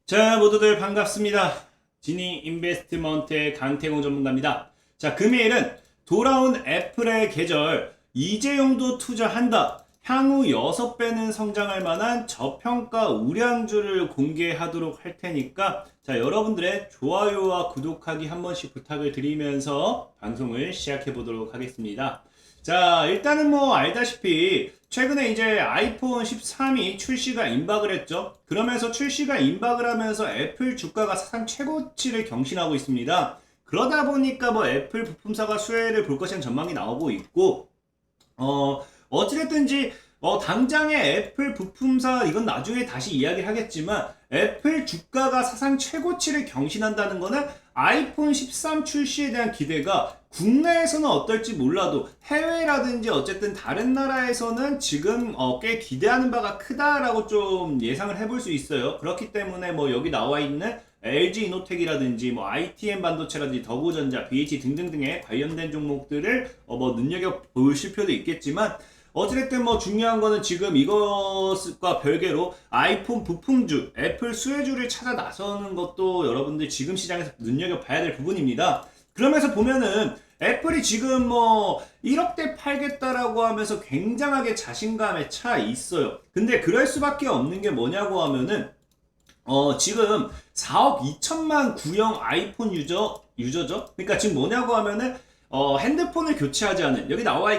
자, 모두들 반갑습니다. 지니 인베스트먼트의 강태공 전문가입니다. 자, 금요일은 돌아온 애플의 계절, 이재용도 투자한다. 향후 6배는 성장할 만한 저평가 우량주를 공개하도록 할 테니까, 자, 여러분들의 좋아요와 구독하기 한 번씩 부탁을 드리면서 방송을 시작해 보도록 하겠습니다. 자, 일단은 뭐 알다시피 최근에 이제 아이폰 13이 출시가 임박을 했죠. 그러면서 출시가 임박을 하면서 애플 주가가 사상 최고치를 경신하고 있습니다. 그러다 보니까 뭐 애플 부품사가 수혜를 볼 것이라는 전망이 나오고 있고, 어찌됐든지 당장의 애플 부품사 이건 나중에 다시 이야기를 하겠지만 애플 주가가 사상 최고치를 경신한다는 거는 아이폰 13 출시에 대한 기대가 국내에서는 어떨지 몰라도 해외라든지 어쨌든 다른 나라에서는 지금 꽤 기대하는 바가 크다라고 좀 예상을 해볼 수 있어요. 그렇기 때문에 뭐 여기 나와 있는 LG 이노텍이라든지 뭐 ITM 반도체라든지 더보전자, BH 등등등의 관련된 종목들을 뭐 눈여겨 보실 필요도 있겠지만 어찌됐든 뭐 중요한 거는 지금 이것과 별개로 아이폰 부품주, 애플 수혜주를 찾아 나서는 것도 여러분들 지금 시장에서 눈여겨봐야 될 부분입니다. 그러면서 보면은 애플이 지금 뭐 1억대 팔겠다라고 하면서 굉장하게 자신감에 차 있어요. 근데 그럴 수밖에 없는 게 뭐냐고 하면은 지금 4억 2천만 구형 아이폰 유저죠? 그러니까 지금 뭐냐고 하면은 핸드폰을 교체하지 않은 여기 나와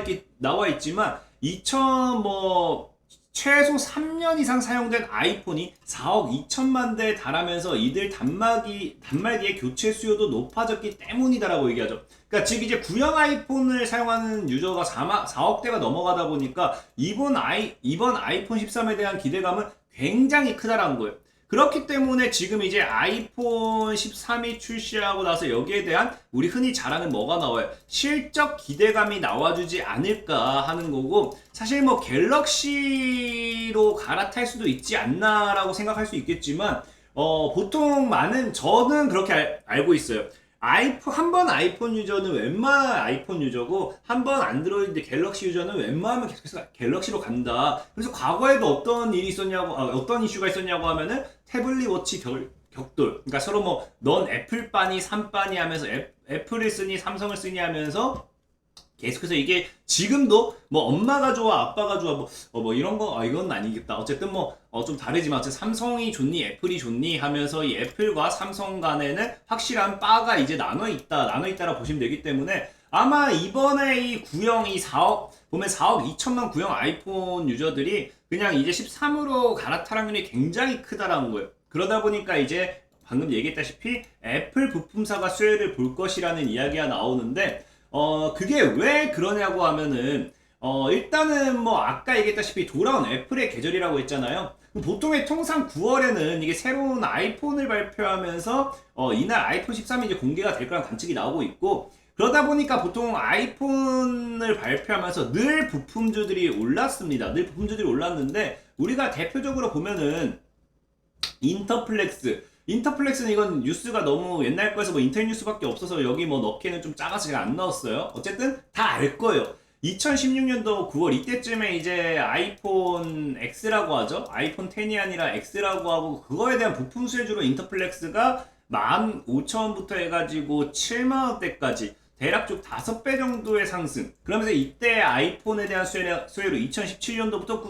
있지만 2000 뭐 최소 3년 이상 사용된 아이폰이 4억 2천만 대에 달하면서 이들 단말기의 교체 수요도 높아졌기 때문이다라고 얘기하죠. 그러니까 즉 이제 구형 아이폰을 사용하는 유저가 4억 대가 넘어가다 보니까 이번 아이폰 13에 대한 기대감은 굉장히 크다라는 거예요. 그렇기 때문에 지금 이제 아이폰 13이 출시하고 나서 여기에 대한 우리 흔히 잘하는 뭐가 나와요? 실적 기대감이 나와주지 않을까 하는 거고, 사실 뭐 갤럭시로 갈아탈 수도 있지 않나라고 생각할 수 있겠지만 보통 저는 그렇게 알고 있어요. 한 번 아이폰 유저는 웬만한 아이폰 유저고 한 번 안드로이드 갤럭시 유저는 웬만하면 계속해서 갤럭시로 간다. 그래서 과거에도 어떤 이슈가 있었냐고 하면은 태블릿 워치 격돌. 그러니까 서로 뭐 넌 애플빠니 삼빠니 하면서 애플을 쓰니 삼성을 쓰니 하면서 계속해서 이게 지금도 뭐 엄마가 좋아 아빠가 좋아 뭐 이런 거 이건 아니겠다. 어쨌든 뭐 좀 다르지만 어쨌든 삼성이 좋니 애플이 좋니 하면서 이 애플과 삼성 간에는 확실한 바가 이제 나눠 있다라 보시면 되기 때문에 아마 이번에 이 구형 이 4억 2천만 구형 아이폰 유저들이 그냥 이제 13으로 갈아탈 확률이 굉장히 크다라는 거예요. 그러다 보니까 이제 방금 얘기했다시피 애플 부품사가 수혜를 볼 것이라는 이야기가 나오는데 그게 왜 그러냐고 하면은, 일단은 뭐 아까 얘기했다시피 돌아온 애플의 계절이라고 했잖아요. 보통의 통상 9월에는 이게 새로운 아이폰을 발표하면서, 이날 아이폰 13이 이제 공개가 될 거란 관측이 나오고 있고, 그러다 보니까 보통 아이폰을 발표하면서 늘 부품주들이 올랐습니다. 늘 부품주들이 올랐는데, 우리가 대표적으로 보면은, 인터플렉스는 이건 뉴스가 너무 옛날 거에서 뭐 인터넷 뉴스밖에 없어서 여기 뭐 넣기에는 좀 작아서 제가 안 넣었어요. 어쨌든 다 알 거예요. 2016년도 9월 이때쯤에 이제 아이폰 X라고 하죠. 아이폰 10이 아니라 X라고 하고 그거에 대한 부품 수혜주로 인터플렉스가 15,000원부터 해가지고 7만원대까지 대략 5배 정도의 상승. 그러면서 이때 아이폰에 대한 수혜로 2016년도부터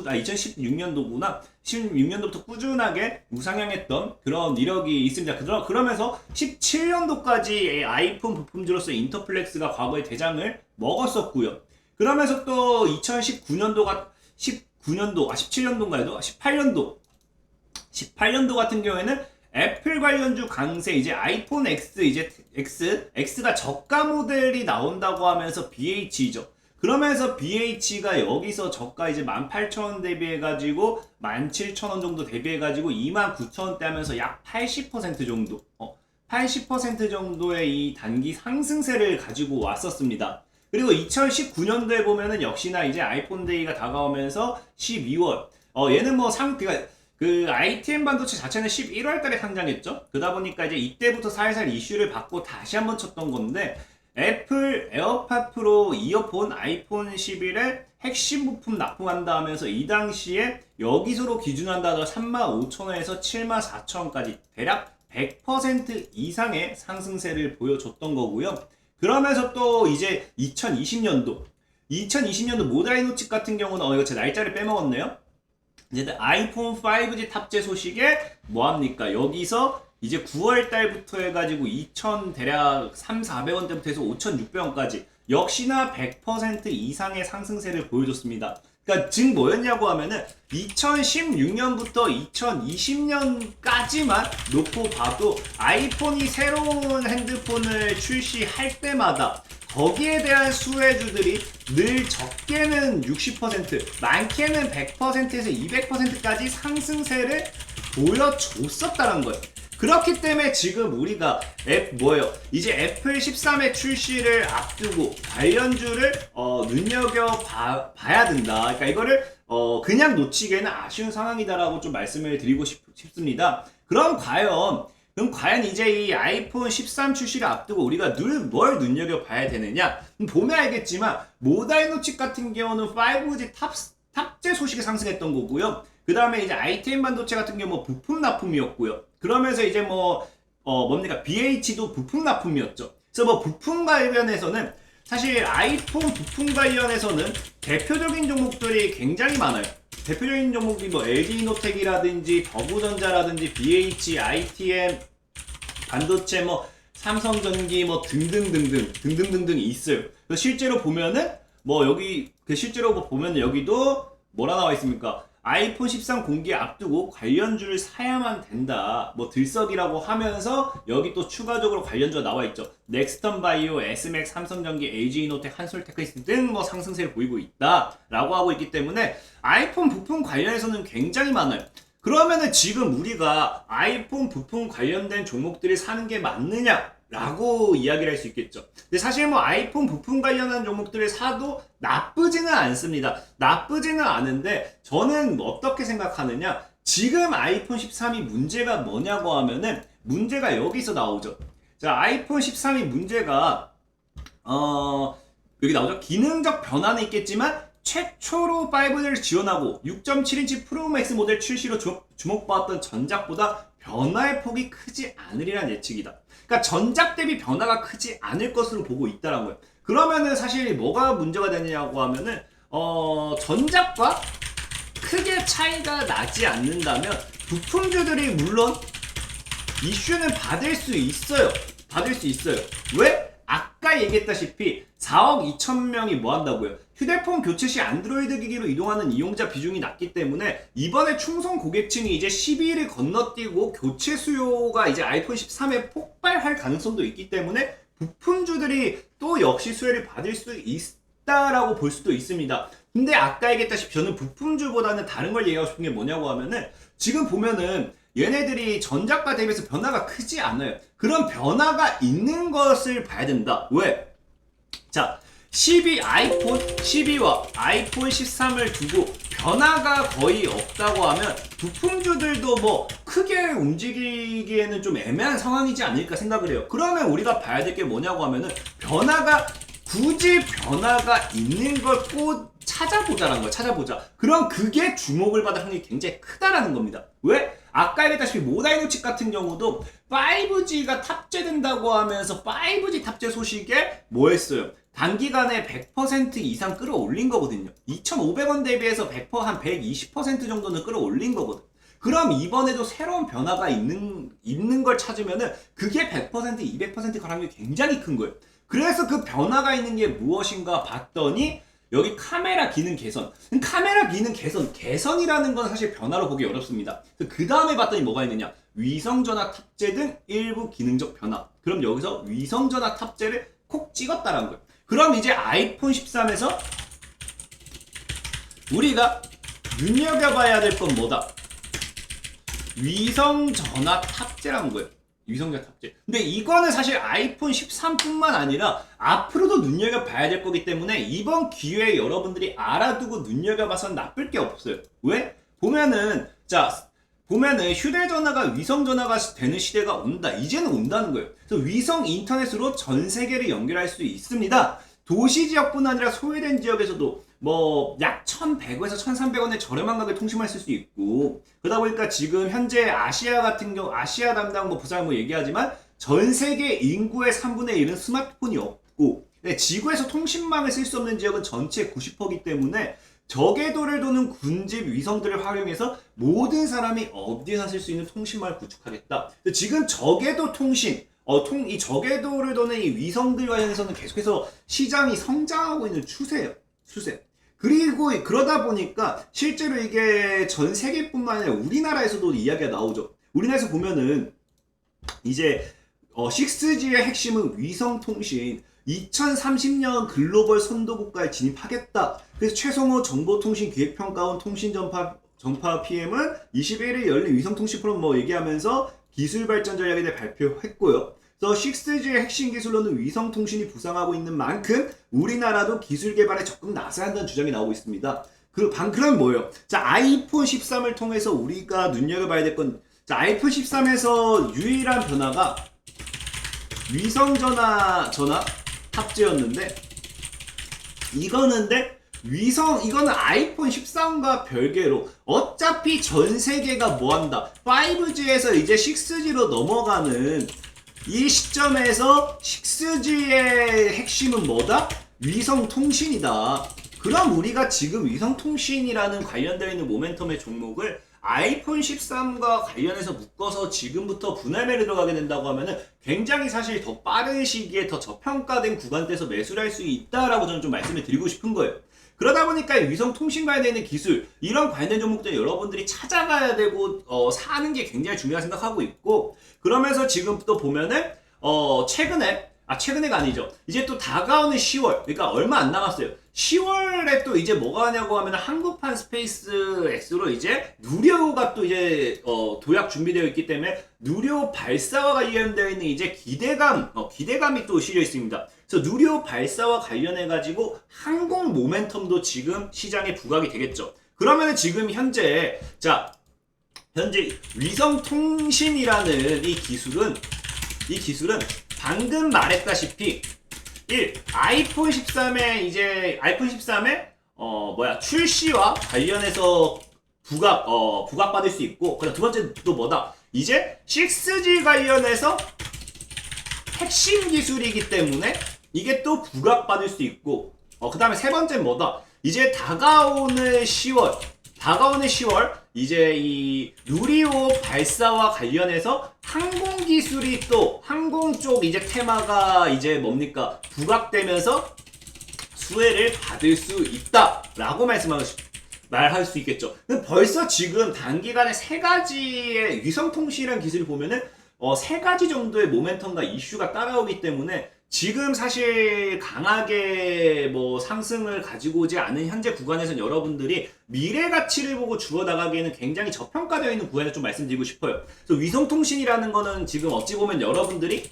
16년도부터 꾸준하게 우상향했던 그런 이력이 있습니다. 그러면서 17년도까지 아이폰 부품주로서 인터플렉스가 과거에 대장을 먹었었고요. 그러면서 또 17년도인가요? 18년도 같은 경우에는 애플 관련주 강세 이제 아이폰 X가 저가 모델이 나온다고 하면서 BH죠. 그러면서 BH가 여기서 저가 이제 18,000원 대비해가지고 17,000원 정도 대비해가지고 29,000원대 하면서 약 80% 정도 80% 정도의 이 단기 상승세를 가지고 왔었습니다. 그리고 2019년도에 보면은 역시나 이제 아이폰 데이가 다가오면서 12월 얘는 뭐 그러니까 그 ITM 반도체 자체는 11월 달에 상장했죠. 그러다 보니까 이제 이때부터 살살 이슈를 받고 다시 한번 쳤던 건데 애플 에어팟 프로 이어폰 아이폰 11의 핵심 부품 납품한다 하면서 이 당시에 여기서로 기준한다 하더라도 35,000원에서 74,000원까지 대략 100% 이상의 상승세를 보여줬던 거고요. 그러면서 또 이제 2020년도 모다이노칩 같은 경우는 이거 제 날짜를 빼먹었네요. 이제 아이폰 5G 탑재 소식에 뭐합니까? 여기서 이제 9월 달부터 해가지고 2,000 대략 3,400원대부터 해서 5,600원까지 역시나 100% 이상의 상승세를 보여줬습니다. 그러니까 즉 뭐였냐고 하면은 2016년부터 2020년까지만 놓고 봐도 아이폰이 새로운 핸드폰을 출시할 때마다 거기에 대한 수혜주들이 늘 적게는 60%, 많게는 100%에서 200%까지 상승세를 보여줬었다는 거예요. 그렇기 때문에 지금 우리가 이제 애플 13의 출시를 앞두고 관련주를 눈여겨봐야 된다. 그러니까 이거를 그냥 놓치기에는 아쉬운 상황이다라고 좀 말씀을 드리고 싶습니다. 그럼 과연 이제 이 아이폰 13 출시를 앞두고 우리가 뭘 눈여겨봐야 되느냐? 보면 알겠지만 모다이노칩 같은 경우는 5G 탑재 소식이 상승했던 거고요. 그 다음에 이제 ITM 반도체 같은 경우 부품 납품이었고요. 그러면서 이제 BH도 부품 납품이었죠. 그래서 부품 관련해서는 사실 아이폰 부품 관련해서는 대표적인 종목들이 굉장히 많아요. 대표적인 종목이 LG이노텍이라든지 더부전자라든지 BH, ITM, 반도체 삼성전기 등등등등이 있어요. 그래서 실제로 보면은 여기도 뭐라 나와 있습니까? 아이폰 13 공개 앞두고 관련주를 사야만 된다. 들썩이라고 하면서 여기 또 추가적으로 관련주가 나와 있죠. 넥스턴 바이오, SMX, 삼성전기, LG이노텍, 한솔테크니스 등 상승세를 보이고 있다라고 하고 있기 때문에 아이폰 부품 관련해서는 굉장히 많아요. 그러면은 지금 우리가 아이폰 부품 관련된 종목들을 사는 게 맞느냐? 라고 이야기를 할 수 있겠죠. 근데 사실 아이폰 부품 관련한 종목들을 사도 나쁘지는 않습니다. 나쁘지는 않은데 저는 어떻게 생각하느냐? 지금 아이폰 13이 문제가 뭐냐고 하면은 문제가 여기서 나오죠. 자, 아이폰 13이 문제가 여기 나오죠. 기능적 변화는 있겠지만 최초로 5G를 지원하고 6.7인치 프로맥스 모델 출시로 주목받았던 전작보다 변화의 폭이 크지 않으리란 예측이다. 그러니까 전작 대비 변화가 크지 않을 것으로 보고 있다는 거예요. 그러면은 사실 뭐가 문제가 되느냐고 하면은 전작과 크게 차이가 나지 않는다면 부품주들이 물론 이슈는 받을 수 있어요. 왜? 아까 얘기했다시피 4억 2천 명이 뭐 한다고요? 휴대폰 교체 시 안드로이드 기기로 이동하는 이용자 비중이 낮기 때문에 이번에 충성 고객층이 이제 12일을 건너뛰고 교체 수요가 이제 아이폰 13에 폭발할 가능성도 있기 때문에 부품주들이 또 역시 수혜를 받을 수 있다라고 볼 수도 있습니다. 근데 아까 얘기했다시피 저는 부품주보다는 다른 걸 얘기하고 싶은 게 뭐냐고 하면은 지금 보면은 얘네들이 전작과 대비해서 변화가 크지 않아요. 그런 변화가 있는 것을 봐야 된다. 왜? 자, 아이폰 12와 아이폰 13을 두고 변화가 거의 없다고 하면 부품주들도 크게 움직이기에는 좀 애매한 상황이지 않을까 생각을 해요. 그러면 우리가 봐야 될 게 뭐냐고 하면은 굳이 변화가 있는 걸 꼭 찾아보자라는 거야. 찾아보자. 그럼 그게 주목을 받을 확률이 굉장히 크다라는 겁니다. 왜? 아까 얘기했다시피 모다이노칩 같은 경우도 5G가 탑재된다고 하면서 5G 탑재 소식에 뭐 했어요? 단기간에 100% 이상 끌어올린 거거든요. 2,500원 대비해서 100%, 한 120% 정도는 끌어올린 거거든. 그럼 이번에도 새로운 변화가 있는 걸 찾으면은 그게 100%, 200% 가능성이 굉장히 큰 거예요. 그래서 그 변화가 있는 게 무엇인가 봤더니 여기 카메라 기능 개선. 카메라 기능 개선이라는 건 사실 변화로 보기 어렵습니다. 그 다음에 봤더니 뭐가 있느냐? 위성전화 탑재 등 일부 기능적 변화. 그럼 여기서 위성전화 탑재를 콕 찍었다는 거예요. 그럼 이제 아이폰 13에서 우리가 눈여겨봐야 될 건 뭐다? 위성전화 탑재라는 거예요. 위성전화 탑재. 근데 이거는 사실 아이폰 13뿐만 아니라 앞으로도 눈여겨봐야 될 거기 때문에 이번 기회에 여러분들이 알아두고 눈여겨봐선 나쁠 게 없어요. 왜? 보면은 휴대전화가 위성전화가 되는 시대가 온다. 이제는 온다는 거예요. 그래서 위성 인터넷으로 전 세계를 연결할 수 있습니다. 도시 지역뿐 아니라 소외된 지역에서도 뭐 약 1,100원에서 1,300원의 저렴한 가격에 통신만 쓸 수 있고, 그러다 보니까 지금 현재 아시아 같은 경우 아시아 담당 뭐 부상 뭐 얘기하지만 전 세계 인구의 3분의 1은 스마트폰이 없고, 네, 지구에서 통신망을 쓸 수 없는 지역은 전체 90%이기 때문에 저궤도를 도는 군집 위성들을 활용해서 모든 사람이 어디에나 쓸 수 있는 통신망을 구축하겠다. 지금 저궤도 통신, 이 저궤도를 도는 이 위성들 관련해서는 계속해서 시장이 성장하고 있는 추세예요. 추세. 그리고 그러다 보니까 실제로 이게 전 세계뿐만 아니라 우리나라에서도 이야기가 나오죠. 우리나라에서 보면은 이제 6G의 핵심은 위성통신, 2030년 글로벌 선도국가에 진입하겠다. 그래서 최성호 정보통신기획평가원 통신전파 PM은 21일 열린 위성통신 포럼 뭐 얘기하면서 기술 발전 전략에 대해 발표했고요. 그래서 6G의 핵심 기술로는 위성통신이 부상하고 있는 만큼 우리나라도 기술 개발에 적극 나서야 한다는 주장이 나오고 있습니다. 그럼 뭐예요? 자, 아이폰 13을 통해서 우리가 눈여겨봐야 될 건, 자, 아이폰 13에서 유일한 변화가 위성전화 탑재였는데, 이거는 아이폰 13과 별개로 어차피 전 세계가 뭐한다, 5G에서 이제 6G로 넘어가는 이 시점에서 6G의 핵심은 뭐다? 위성통신이다. 그럼 우리가 지금 위성통신이라는 관련되어 있는 모멘텀의 종목을 아이폰 13과 관련해서 묶어서 지금부터 분할매를 들어가게 된다고 하면은 굉장히 사실 더 빠른 시기에 더 저평가된 구간대에서 매수를 할 수 있다라고 저는 좀 말씀을 드리고 싶은 거예요. 그러다 보니까 위성 통신 관련된 기술, 이런 관련된 종목들 여러분들이 찾아가야 되고 사는 게 굉장히 중요하다 생각하고 있고, 그러면서 지금 또 보면은 최근에가 아니죠. 이제 또 다가오는 10월, 그러니까 얼마 안 남았어요. 10월에 또 이제 뭐가 하냐고 하면 한국판 스페이스X로 이제 누리호가 또 이제 도약 준비되어 있기 때문에 누리호 발사와 관련되어 있는 이제 기대감이 또 실려 있습니다. 그래서 누리호 발사와 관련해 가지고 항공 모멘텀도 지금 시장에 부각이 되겠죠. 그러면 지금 현재 위성 통신이라는 이 기술은 방금 말했다시피 아이폰 13의 출시와 관련해서 부각받을 수 있고, 그다음 두 번째 또 뭐다? 이제 6G 관련해서 핵심 기술이기 때문에 이게 또 부각받을 수 있고, 그 다음에 세 번째는 뭐다? 이제 다가오는 10월 이제 이 누리호 발사와 관련해서 항공 기술이 또 항공 쪽 이제 테마가 이제 뭡니까? 부각되면서 수혜를 받을 수 있다라고 말할 수 있겠죠. 벌써 지금 단기간에 세 가지의 위성통신이라는 기술을 보면은 세 가지 정도의 모멘텀과 이슈가 따라오기 때문에 지금 사실 강하게 뭐 상승을 가지고 오지 않은 현재 구간에서는 여러분들이 미래 가치를 보고 주워 나가기에는 굉장히 저평가되어 있는 구간을 좀 말씀드리고 싶어요. 그래서 위성통신이라는 거는 지금 어찌 보면 여러분들이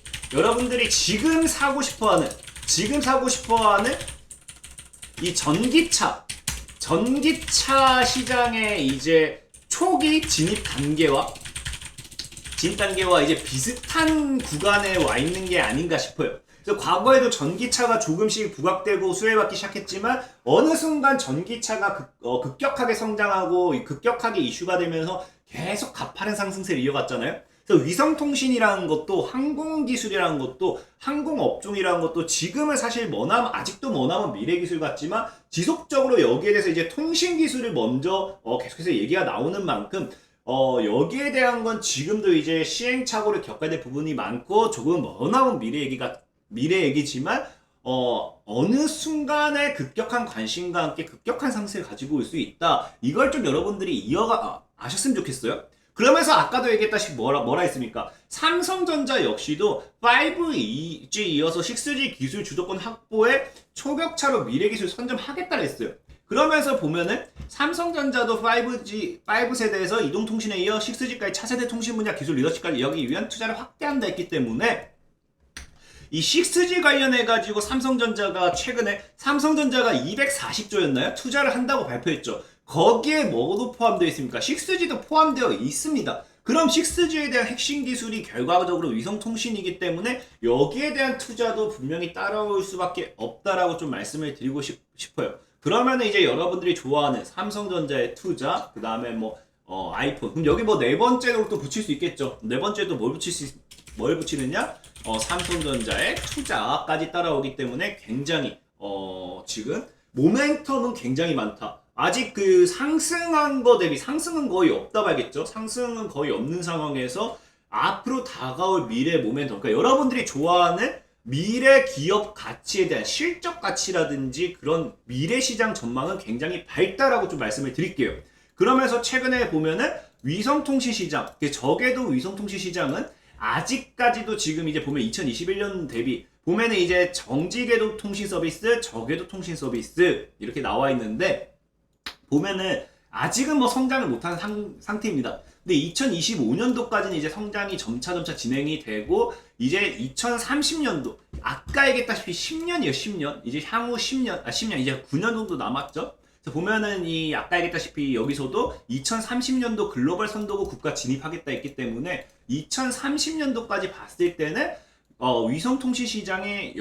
지금 사고 싶어하는 이 전기차 시장의 이제 초기 진입 단계와 이제 비슷한 구간에 와 있는 게 아닌가 싶어요. 그래서 과거에도 전기차가 조금씩 부각되고 수혜받기 시작했지만 어느 순간 전기차가 급격하게 성장하고 급격하게 이슈가 되면서 계속 가파른 상승세를 이어갔잖아요. 그래서 위성통신이라는 것도 항공기술이라는 것도 항공업종이라는 것도 지금은 사실 아직도 머나먼 미래기술 같지만 지속적으로 여기에 대해서 이제 통신기술을 먼저 계속해서 얘기가 나오는 만큼 여기에 대한 건 지금도 이제 시행착오를 겪어야 될 부분이 많고 조금 머나먼 미래 얘기지만 어느 순간에 급격한 관심과 함께 급격한 상승을 가지고 올 수 있다. 이걸 좀 여러분들이 아셨으면 좋겠어요. 그러면서 아까도 얘기했다시피 뭐라 했습니까? 삼성전자 역시도 5G 이어서 6G 기술 주도권 확보에 초격차로 미래기술 선점하겠다 했어요. 그러면서 보면은 삼성전자도 5세대에서 이동통신에 이어 6G까지 차세대 통신 분야 기술 리더십까지 이어가기 위한 투자를 확대한다 했기 때문에 이 6G 관련해가지고 삼성전자가 최근에 240조였나요? 투자를 한다고 발표했죠. 거기에 뭐도 포함되어 있습니까? 6G도 포함되어 있습니다. 그럼 6G에 대한 핵심 기술이 결과적으로 위성통신이기 때문에 여기에 대한 투자도 분명히 따라올 수밖에 없다라고 좀 말씀을 드리고 싶어요. 그러면은 이제 여러분들이 좋아하는 삼성전자의 투자, 그 다음에 뭐 아이폰. 그럼 여기 뭐 네 번째로 또 붙일 수 있겠죠. 네 번째도 뭘 붙이느냐? 삼성전자의 투자까지 따라오기 때문에 굉장히 지금 모멘텀은 굉장히 많다. 아직 그 상승한 거 대비 상승은 거의 없다 봐야겠죠. 상승은 거의 없는 상황에서 앞으로 다가올 미래 모멘텀. 그러니까 여러분들이 좋아하는 미래 기업 가치에 대한 실적 가치라든지 그런 미래 시장 전망은 굉장히 밝다라고 좀 말씀을 드릴게요. 그러면서 최근에 보면은 위성통신 시장, 적게도 위성통신 시장은 아직까지도 지금 이제 보면 2021년 대비 보면은 이제 정지궤도 통신 서비스, 저궤도 통신 서비스 이렇게 나와 있는데 보면은 아직은 뭐 성장을 못하는 상태입니다. 근데 2025년도까지는 이제 성장이 점차 진행이 되고 이제 2030년도 아까 얘기했다시피 10년이에요. 10년. 이제 향후 10년 이제 9년 정도 남았죠. 보면은 이 아까 얘기했다시피 여기서도 2030년도 글로벌 선도국 국가 진입하겠다 했기 때문에 2030년도까지 봤을 때는 위성통신 시장의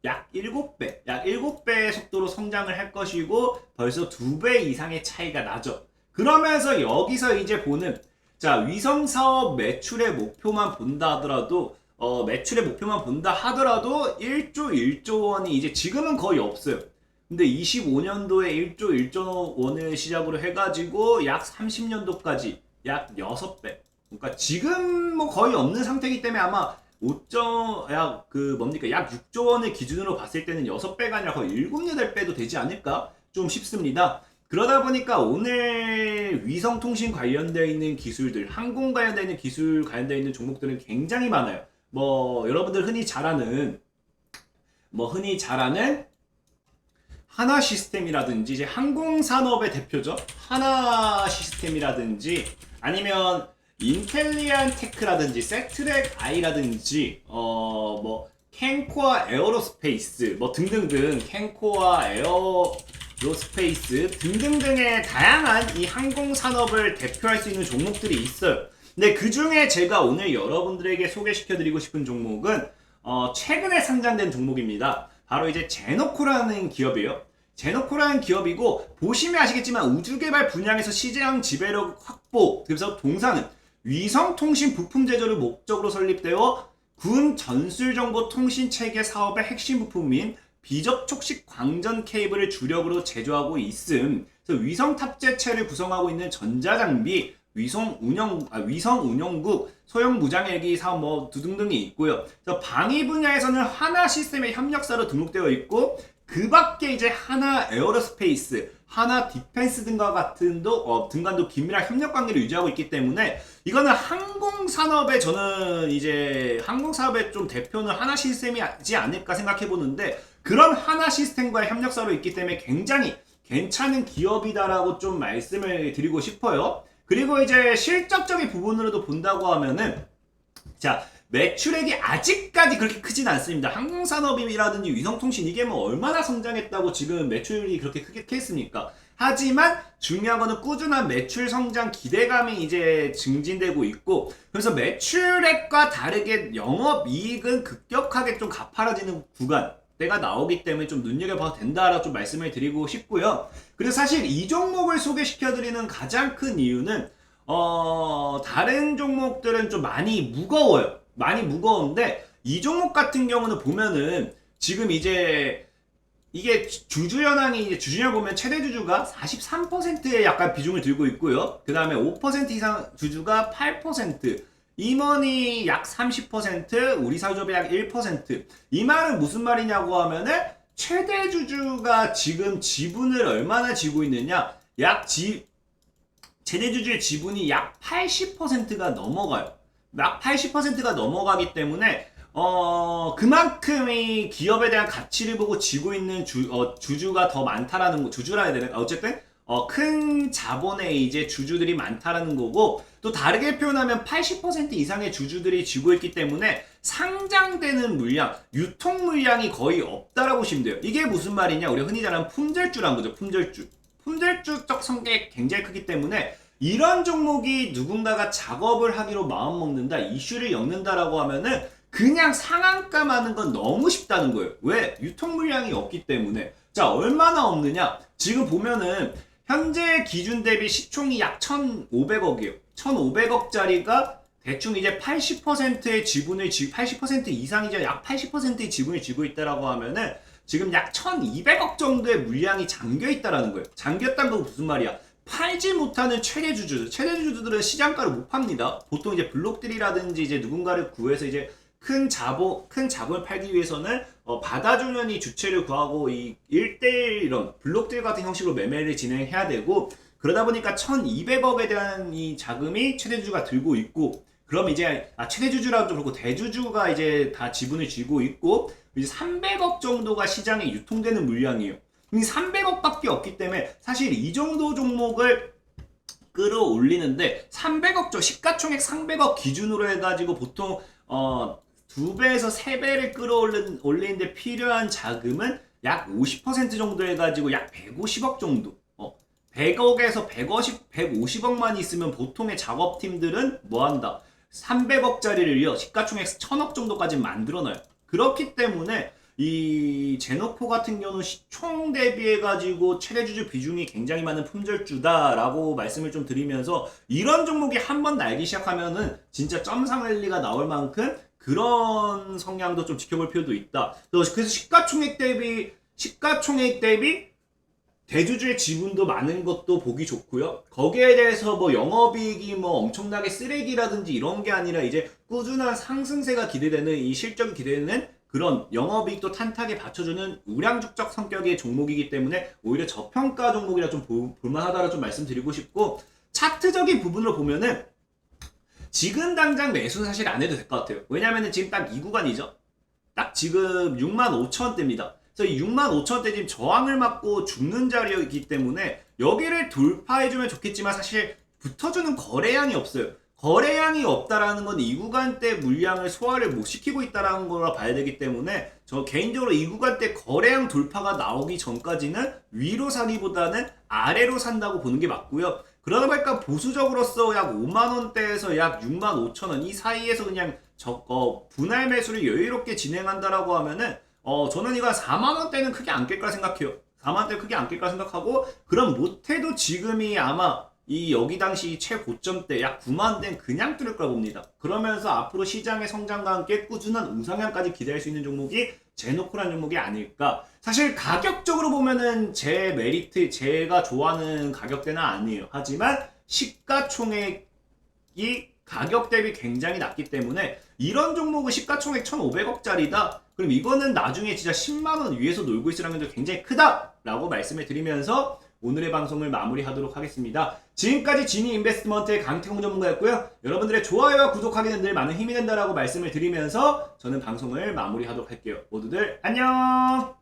약 7배의 속도로 성장을 할 것이고 벌써 2배 이상의 차이가 나죠. 그러면서 여기서 이제 보는 위성 사업 매출의 목표만 본다 하더라도 1조 원이 이제 지금은 거의 없어요. 근데 25년도에 1조 원을 시작으로 해가지고 약 30년도까지 약 6배. 그러니까 지금 뭐 거의 없는 상태이기 때문에 아마 약 6조 원을 기준으로 봤을 때는 6배가 아니라 거의 7, 8배도 되지 않을까 좀 싶습니다. 그러다 보니까 오늘 위성통신 관련되어 있는 기술들, 항공 관련되어 있는 기술 관련되어 있는 종목들은 굉장히 많아요. 뭐 여러분들 흔히 잘 아는 하나 시스템이라든지 이제 항공산업의 대표죠. 하나 시스템이라든지 아니면 인텔리안 테크라든지 세트렉 아이라든지 캔코아 에어로스페이스 등등등 캔코아 에어로스페이스 등등등의 다양한 이 항공산업을 대표할 수 있는 종목들이 있어요. 근데 그 중에 제가 오늘 여러분들에게 소개시켜드리고 싶은 종목은 최근에 상장된 종목입니다. 바로 이제 제노코라는 기업이에요. 제노코라는 기업이고 보시면 아시겠지만 우주개발 분야에서 시장 지배력 확보, 그래서 동사는 위성통신 부품 제조를 목적으로 설립되어 군 전술정보 통신 체계 사업의 핵심 부품인 비접촉식 광전 케이블을 주력으로 제조하고 있음. 그래서 위성 탑재체를 구성하고 있는 전자장비, 위성 운영국, 소형 무장헬기 사업 등등이 있고요. 그래서 방위 분야에서는 하나 시스템의 협력사로 등록되어 있고 그 밖에 이제 하나 에어로스페이스, 하나 디펜스 등간도 긴밀한 협력 관계를 유지하고 있기 때문에 이거는 항공산업의 좀 대표는 하나 시스템이지 않을까 생각해 보는데 그런 하나 시스템과의 협력사로 있기 때문에 굉장히 괜찮은 기업이다라고 좀 말씀을 드리고 싶어요. 그리고 이제 실적적인 부분으로도 본다고 하면은 매출액이 아직까지 그렇게 크진 않습니다. 항공산업이라든지 위성통신 이게 뭐 얼마나 성장했다고 지금 매출이 그렇게 크게 했습니까? 하지만 중요한 거는 꾸준한 매출 성장 기대감이 이제 증진되고 있고 그래서 매출액과 다르게 영업이익은 급격하게 좀 가파라지는 때가 나오기 때문에 좀 눈여겨봐도 된다라고 좀 말씀을 드리고 싶고요. 그래서 사실 이 종목을 소개시켜드리는 가장 큰 이유는 다른 종목들은 좀 많이 무거워요. 많이 무거운데 이 종목 같은 경우는 보면은 지금 이제 이게 주주연항 보면 최대 주주가 43%의 약간 비중을 들고 있고요. 그 다음에 5% 이상 주주가 8%, 임원이 약 30%, 우리 사조업의 약 1%. 이 말은 무슨 말이냐고 하면은 최대 주주가 지금 지분을 얼마나 지고 있느냐? 최대 주주의 지분이 약 80%가 넘어가요. 약 80%가 넘어가기 때문에 그만큼 이 기업에 대한 가치를 보고 지고 있는 주주가 더 많다라는 거, 주주라 해야 되나? 어쨌든 큰 자본의 이제 주주들이 많다라는 거고 또 다르게 표현하면 80% 이상의 주주들이 지고 있기 때문에 상장되는 물량, 유통 물량이 거의 없다라고 보시면 돼요. 이게 무슨 말이냐? 우리가 흔히 잘 아는 품절주라는 거죠. 품절주적 성격이 굉장히 크기 때문에 이런 종목이 누군가가 작업을 하기로 마음먹는다, 이슈를 엮는다라고 하면은 그냥 상한가 하는 건 너무 쉽다는 거예요. 왜? 유통 물량이 없기 때문에. 자, 얼마나 없느냐? 지금 보면은 현재 기준 대비 시총이 약 1,500억이에요. 1,500억짜리가 대충 이제 80%의 지분을 80% 이상이죠. 약 80%의 지분을 쥐고 있다라고 하면은 지금 약 1,200억 정도의 물량이 잠겨 있다라는 거예요. 잠겼다는 거 무슨 말이야? 팔지 못하는 최대 주주들, 최대 주주들은 시장가를 못 팝니다. 보통 이제 블록들이라든지 이제 누군가를 구해서 이제 큰 자본을 팔기 위해서는 받아주는 이 주체를 구하고 이 1대1 이런 블록들 같은 형식으로 매매를 진행해야 되고, 그러다 보니까 1,200억에 대한 이 자금이 최대 주주가 들고 있고, 그럼 이제 최대 주주라고 좀 그렇고 대주주가 이제 다 지분을 쥐고 있고, 이제 300억 정도가 시장에 유통되는 물량이에요. 이 300억밖에 없기 때문에 사실 이 정도 종목을 끌어올리는데 300억 시가총액 300억 기준으로 해가지고 보통 2배에서 3배를 끌어올리는데 필요한 자금은 약 50% 정도 해가지고 약 150억 정도. 100억에서 150억만 있으면 보통의 작업팀들은 뭐한다? 300억짜리를요, 시가총액 1000억 정도까지 만들어놔요. 그렇기 때문에 이 제노포 같은 경우는 시총 대비해가지고 최대주주 비중이 굉장히 많은 품절주다라고 말씀을 좀 드리면서, 이런 종목이 한번 날기 시작하면은 진짜 점상 랠리가 나올 만큼 그런 성향도 좀 지켜볼 필요도 있다. 그래서 시가총액 대비 대주주의 지분도 많은 것도 보기 좋고요. 거기에 대해서 뭐 영업이익이 뭐 엄청나게 쓰레기라든지 이런 게 아니라 이제 꾸준한 상승세가 기대되는, 이 실적이 기대되는 그런 영업이익도 탄탄하게 받쳐주는 우량주적 성격의 종목이기 때문에 오히려 저평가 종목이라 좀 볼만하다라 좀 말씀드리고 싶고, 차트적인 부분으로 보면은 지금 당장 매수는 사실 안 해도 될 것 같아요. 왜냐면은 지금 딱 이 구간이죠. 딱 지금 65,000원대입니다. 그래서 이 65,000원대 지금 저항을 맞고 죽는 자리이기 때문에 여기를 돌파해주면 좋겠지만 사실 붙어주는 거래량이 없어요. 거래량이 없다라는 건 이 구간대 물량을 소화를 못 시키고 있다라는 거라 봐야 되기 때문에, 저 개인적으로 이 구간대 거래량 돌파가 나오기 전까지는 위로 사기보다는 아래로 산다고 보는 게 맞고요. 그러다 보니까 보수적으로서 약 5만원대에서 약 65,000원 이 사이에서 그냥 분할 매수를 여유롭게 진행한다라고 하면은 저는 이거 4만원대는 크게 안 깰 거라 생각해요. 4만원대 크게 안 깰 거라 생각하고, 그럼 못해도 지금이 아마 이 여기 당시 최고점대 약 9만원대는 그냥 뚫을 거라 봅니다. 그러면서 앞으로 시장의 성장과 함께 꾸준한 우상향까지 기대할 수 있는 종목이 제노코라는 종목이 아닐까. 사실 가격적으로 보면은 제 메리트, 제가 좋아하는 가격대는 아니에요. 하지만 시가총액이 가격 대비 굉장히 낮기 때문에 이런 종목은 시가총액 1,500억짜리다. 그럼 이거는 나중에 진짜 10만원 위에서 놀고 있을 확률도 굉장히 크다라고 말씀을 드리면서 오늘의 방송을 마무리하도록 하겠습니다. 지금까지 지니 인베스트먼트의 강태공 전문가였고요. 여러분들의 좋아요와 구독하기는 늘 많은 힘이 된다라고 말씀을 드리면서 저는 방송을 마무리하도록 할게요. 모두들 안녕!